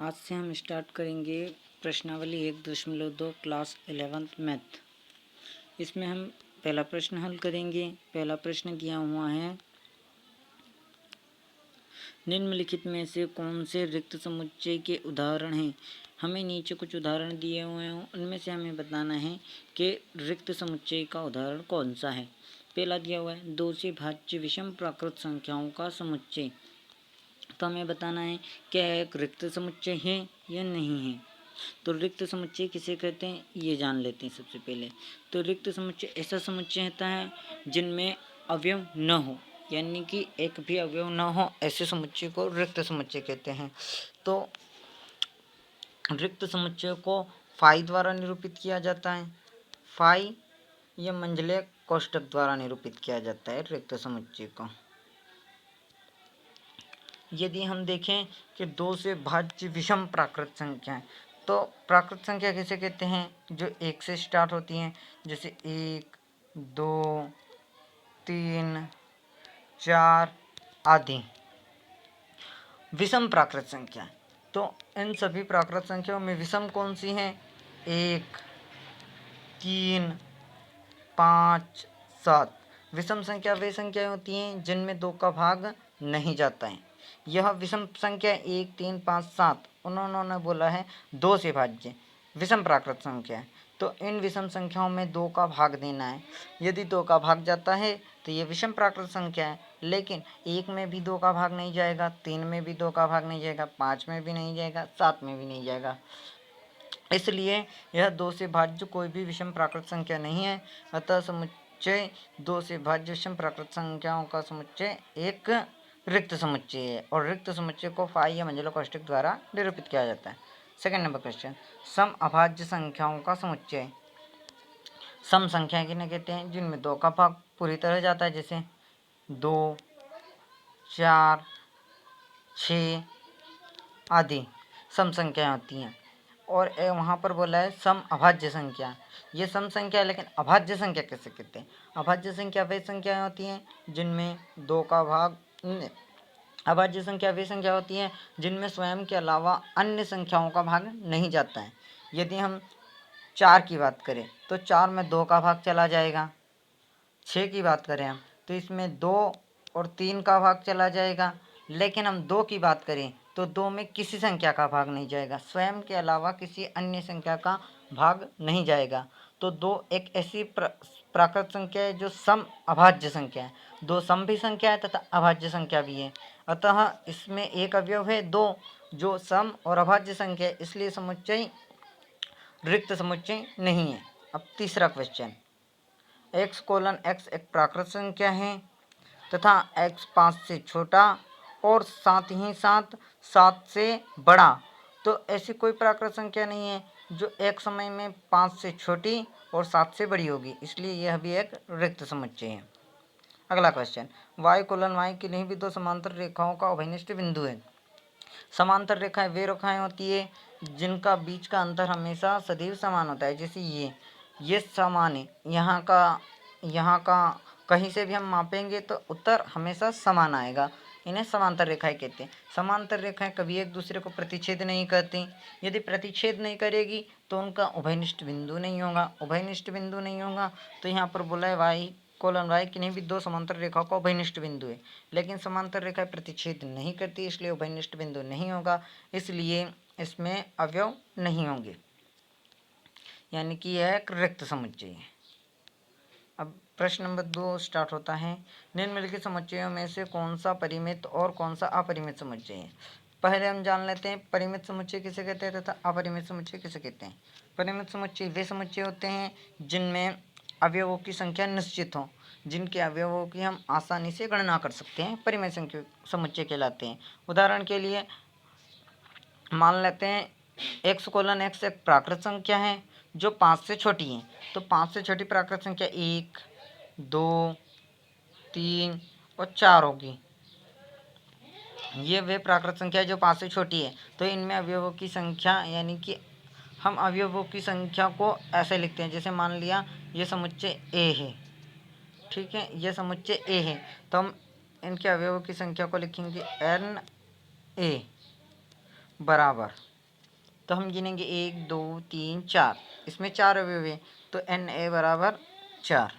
आज से हम स्टार्ट करेंगे प्रश्नावली 1.2 क्लास 11th मैथ। इसमें हम पहला प्रश्न हल करेंगे। पहला प्रश्न दिया हुआ है, निम्नलिखित में से कौन से रिक्त समुच्चय के उदाहरण हैं। हमें नीचे कुछ उदाहरण दिए हुए हैं, उनमें से हमें बताना है कि रिक्त समुच्चय का उदाहरण कौन सा है। पहला दिया हुआ है 2 से भाज्य विषम प्राकृत संख्याओं का समुच्चय। तो हमें बताना है क्या एक रिक्त समुच्चय है या नहीं है। तो रिक्त समुच्चय किसे कहते हैं ये जान लेते हैं सबसे पहले। तो रिक्त समुच्चय ऐसा समुच्चय होता है जिनमें अवयव न हो, यानी कि एक भी अवयव न हो, ऐसे समुच्चय को रिक्त समुच्चय कहते हैं। तो रिक्त समुच्चय को फाई द्वारा निरूपित किया जाता है। फाई या मंझले कोष्ठक द्वारा निरूपित किया जाता है रिक्त समुच्चय को। यदि हम देखें कि 2 से भाज्य विषम प्राकृत संख्या है, तो प्राकृत संख्या किसे कहते हैं जो 1 से स्टार्ट होती हैं, जैसे 1, 2, 3, 4 आदि। विषम प्राकृत संख्या, तो इन सभी प्राकृत संख्याओं में विषम कौन सी है? 1, 3, 5, 7। विषम संख्या वे संख्याएं होती हैं जिनमें 2 का भाग नहीं जाता है। यह विषम संख्या 1, 3, 5, 7 उन्होंने बोला है 2 से भाज्य विषम प्राकृत संख्या है। तो इन विषम संख्याओं में 2 का भाग देना है। यदि 2 का भाग जाता है तो ये विषम प्राकृत संख्या है, लेकिन 1 में भी 2 का भाग नहीं जाएगा, 3 में भी 2 का भाग नहीं जाएगा, 5 में भी नहीं जाएगा, 7 में भी नहीं जाएगा। इसलिए यह 2 से भाज्य कोई भी विषम प्राकृत संख्या नहीं है। अतः समुच्चय 2 से भाज्य विषम प्राकृत संख्याओं का समुच्चय एक रिक्त समुच्चय है, और रिक्त समुच्चय को फाई या मंझले कोष्ठक द्वारा निरूपित किया जाता है। सेकंड नंबर क्वेश्चन, सम अभाज्य संख्याओं का समुच्चय। सम संख्या किन्हें कहते हैं? जिनमें 2 का भाग पूरी तरह जाता है, जैसे 2, 4, 6 आदि सम संख्याएं होती हैं। और वहाँ पर बोला है सम अभाज्य संख्या। ये सम संख्या है, लेकिन अभाज्य संख्या कैसे कहते हैं? अभाज्य संख्या वे संख्याएं होती हैं जिनमें 2 का भाग अभाज्य संख्या वे संख्या होती हैं जिनमें स्वयं के अलावा अन्य संख्याओं का भाग नहीं जाता है। यदि हम 4 की बात करें तो 4 में 2 का भाग चला जाएगा। 6 की बात करें हम तो इसमें 2 और 3 का भाग चला जाएगा। लेकिन हम 2 की बात करें तो 2 में किसी संख्या का भाग नहीं जाएगा, स्वयं के अलावा किसी अन्य संख्या का भाग नहीं जाएगा। तो 2 एक ऐसी प्राकृत संख्या है जो सम अभाज्य संख्या है। 2 सम भी संख्या है तथा अभाज्य संख्या भी है। अतः इसमें एक अवयव है 2 जो सम और अभाज्य संख्या है, इसलिए समुच्चय रिक्त समुच्चय नहीं है। अब तीसरा क्वेश्चन, x:x एक प्राकृत संख्या है तथा x 5 से छोटा और साथ ही साथ 7 से बड़ा। तो ऐसी कोई प्राकृत संख्या नहीं है जो एक समय में 5 से छोटी और 7 से बड़ी होगी, इसलिए यह भी एक रिक्त समुच्चय है। अगला क्वेश्चन, y:y किन्हीं भी 2 समांतर रेखाओं का उभयनिष्ठ बिंदु है। समांतर रेखाएं वे रेखाएं होती है जिनका बीच का अंतर हमेशा सदैव समान होता है। जैसे ये समान है, यहाँ का कहीं से भी हम मापेंगे तो उत्तर हमेशा समान आएगा। इन्हें समांतर रेखाएं कहते हैं। समांतर रेखाएं कभी एक दूसरे को प्रतिच्छेद नहीं करती। यदि प्रतिच्छेद नहीं करेगी तो उनका उभयनिष्ठ बिंदु नहीं होगा। उभयनिष्ठ बिंदु नहीं होगा तो यहाँ पर बोला है y:y किन्हीं भी 2 समांतर रेखाओं का उभयनिष्ठ बिंदु है, लेकिन समांतर रेखाएं प्रतिच्छेद नहीं करती, इसलिए उभयनिष्ठ बिंदु नहीं होगा, इसलिए इसमें अवयव नहीं होंगे, यानी कि यह एक रिक्त समुच्चय है। अब प्रश्न नंबर 2 स्टार्ट होता है, निम्नलिखित समुच्चयों में से कौन सा परिमित और कौन सा अपरिमित समुच्चय है। पहले हम जान लेते हैं परिमित समुच्चय किसे कहते हैं तथा अपरिमित समुच्चय किसे कहते हैं। परिमित समुच्चय वे समुच्चय होते हैं जिनमें अवयवों की संख्या निश्चित हो, जिनके अवयवों की हम आसानी से गणना कर सकते हैं, परिमित समुच्चय कहलाते हैं। उदाहरण के लिए मान लेते हैं x:x एक प्राकृत संख्या है जो 5 से छोटी है। तो 5 से छोटी प्राकृत संख्या 1, 2, 3 और 4 होगी। ये वे प्राकृत संख्या है जो 5 से छोटी है। तो इनमें अवयवों की संख्या, यानी कि हम अवयवों की संख्या को ऐसे लिखते हैं, जैसे मान लिया ये समुच्चय A है, ठीक है, ये समुच्चय A है, तो हम इनके अवयवों की संख्या को लिखेंगे NA बराबर तो हम गिनेंगे 1 2 3 4, इसमें 4 अवयव है तो Na बराबर 4।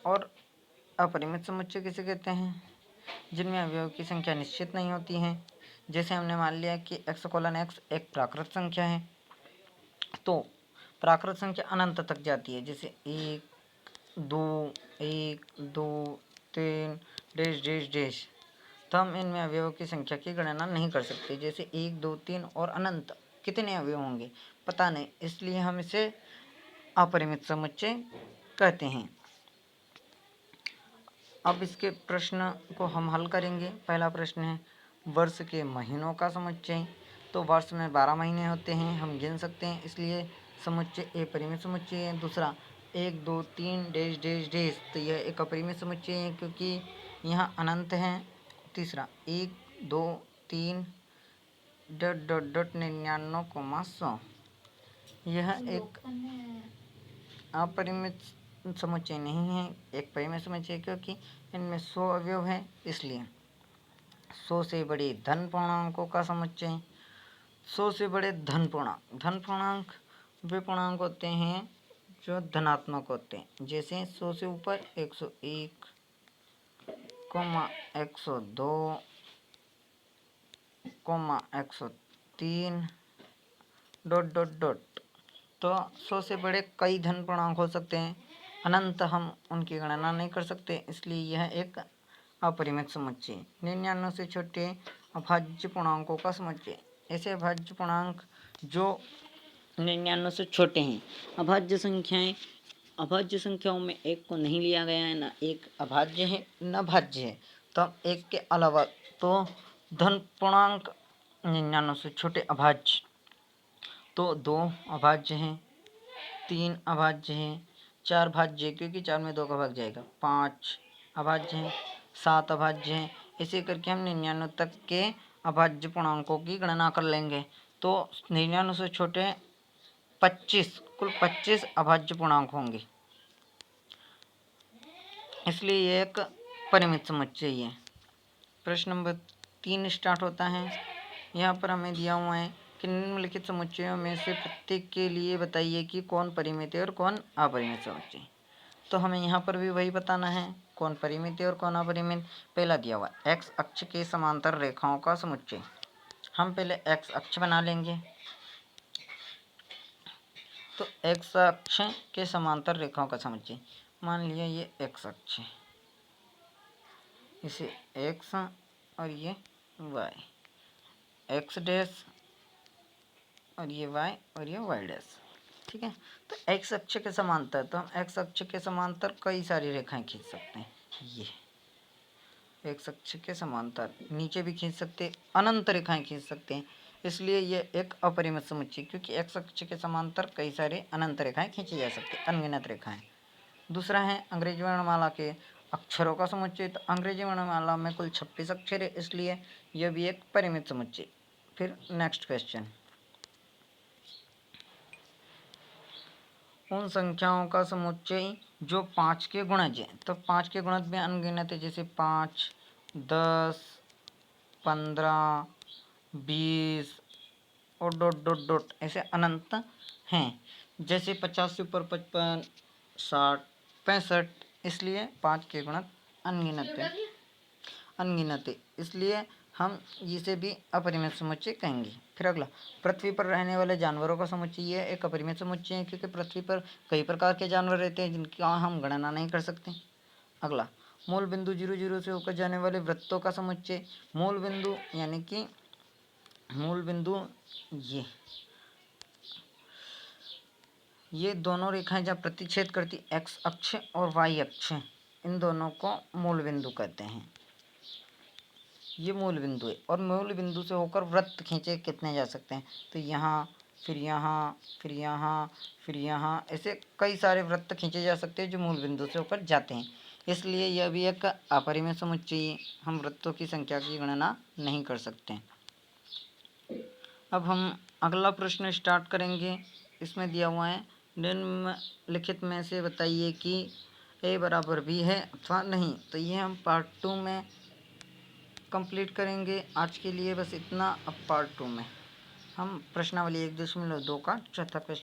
और अपरिमित समुच्चय किसे कहते हैं? जिनमें अवयव की संख्या निश्चित नहीं होती है। जैसे हमने मान लिया कि x:x एक प्राकृत संख्या है, तो प्राकृत संख्या अनंत तक जाती है। जैसे 1 2 3 डैश डैश डैश, तो हम इनमें अवयवों की संख्या की गणना नहीं कर सकते। जैसे 1 2 3 और अनंत कितने अवयव होंगे पता नहीं, इसलिए हम इसे अपरिमित समुच्चय कहते हैं। अब इसके प्रश्न को हम हल करेंगे। पहला प्रश्न है वर्ष के महीनों का समुच्चय। तो वर्ष में 12 महीने होते हैं, हम गिन सकते हैं, इसलिए समुच्चय अपरिमित समुच्चय है। दूसरा 1 2 3 डैश डैश डैश, तो यह एक अपरिमित समुच्चय है क्योंकि यहाँ अनंत है। तीसरा 1 2 3 डॉट डॉट डॉट 99,100, यह एक अपरिमित समुच्चय नहीं है, एक परिमित समुच्चय, क्योंकि इनमें 100 अवयव हैं। इसलिए 100 से बड़े धन पूर्णांकों का समुच्चय। 100 से बड़े धन पूर्णांक वे पूर्णांक होते हैं जो धनात्मक होते हैं। जैसे 100 से ऊपर 101, 102, 103 डॉट डॉट डॉट। तो 100 से बड़े कई धन पूर्णांक हो सकते हैं, अनंत हम उनकी गणना नहीं कर सकते, इसलिए यह एक अपरिमित समुच्चय। 99 से छोटे अभाज्य पूर्णांकों का समुच्चय। ऐसे अभाज्य पूर्णांक जो 99 से छोटे हैं। अभाज्य संख्याओं में एक को नहीं लिया गया है, न एक अभाज्य है न भाज्य है, तो हम एक के अलावा तो धन पूर्णांक 99 से छोटे अभाज्य तो 2 अभाज्य हैं, 3 अभाज्य हैं, 4 भाज्य क्योंकि 4 में 2 का भाग जाएगा, 5 अभाज्य हैं, 7 अभाज्य हैं। ऐसे करके हम 99 तक के अभाज्य पूर्णांकों की गणना कर लेंगे। तो 99 से छोटे 25 कुल 25 अभाज्य पूर्णांक होंगे, इसलिए ये एक परिमित समुच्चय है। प्रश्न नंबर 3 स्टार्ट होता है। यहाँ पर हमें दिया हुआ है कि निम्नलिखित समुच्चयों में से प्रत्येक के लिए बताइए कि कौन परिमित है और कौन अपरिमित समुच्चय। तो हमें यहाँ पर भी वही बताना है, कौन परिमित है और कौन अपरिमित। पहला दिया हुआ एक्स अक्ष के समांतर रेखाओं का समुच्चय। हम पहले एक्स अक्ष बना लेंगे। तो एक्स अक्ष के समांतर रेखाओं का समुच्चय, मान लिया ये एक्स अक्ष है, इसे एक्स और ये वाई, एक्स डैश और ये वाई और ये वाई डैश, ठीक है। तो एक्स अक्ष के समांतर, तो हम एक्स अक्ष के समांतर कई सारी रेखाएं खींच सकते हैं। ये एक्स अक्ष के समांतर नीचे भी खींच सकते हैं, अनंत रेखाएं खींच सकते हैं, इसलिए ये एक अपरिमित समुच्चय, क्योंकि एक्स अक्ष के समांतर कई सारे अनंत रेखाएं खींची जा सकती हैं, अनगिनत रेखाएं। दूसरा है अंग्रेजी वर्णमाला के अक्षरों का समुच्चय। तो अंग्रेजी वर्णमाला में कुल 26 अक्षर है, इसलिए यह भी एक परिमित समुच्चय। फिर नेक्स्ट क्वेश्चन, उन संख्याओं का समुच्चय जो 5 के गुणज हैं। तो 5 के गुणज में अनगिनत है, जैसे 5 10 15 20 और डॉट डॉट डॉट, ऐसे अनंत हैं। जैसे 50 से ऊपर 55 60 65, इसलिए 5 के गुणज अनगिनत है, इसलिए हम इसे भी अपरिमित समुच्चय कहेंगे। फिर अगला, पृथ्वी पर रहने वाले जानवरों का समुच्चय। यह एक अपरिमित समुच्चय है, क्योंकि पृथ्वी पर कई प्रकार के जानवर रहते हैं जिनकी हम गणना नहीं कर सकते। अगला, मूल बिंदु 0 से होकर जाने वाले वृत्तों का समुच्चय। मूल बिंदु यानी कि मूल बिंदु ये दोनों रेखाएं जहाँ प्रतिच्छेद करती, एक्स अक्ष और वाई अक्ष, इन दोनों को मूल बिंदु कहते हैं। ये मूल बिंदु है, और मूल बिंदु से होकर वृत्त खींचे कितने जा सकते हैं, तो यहाँ फिर यहाँ फिर यहाँ फिर यहाँ, ऐसे कई सारे वृत्त खींचे जा सकते हैं जो मूल बिंदु से होकर जाते हैं, इसलिए यह भी एक अपरिमित समुच्चय, हम वृत्तों की संख्या की गणना नहीं कर सकते। अब हम अगला प्रश्न स्टार्ट करेंगे। इसमें दिया हुआ है निम्नलिखित में से बताइए कि ए बराबर बी है अथवा नहीं। तो ये हम पार्ट 2 में कंप्लीट करेंगे। आज के लिए बस इतना। अब पार्ट 2 में हम प्रश्नावली 1.2 का चौथा क्वेश्चन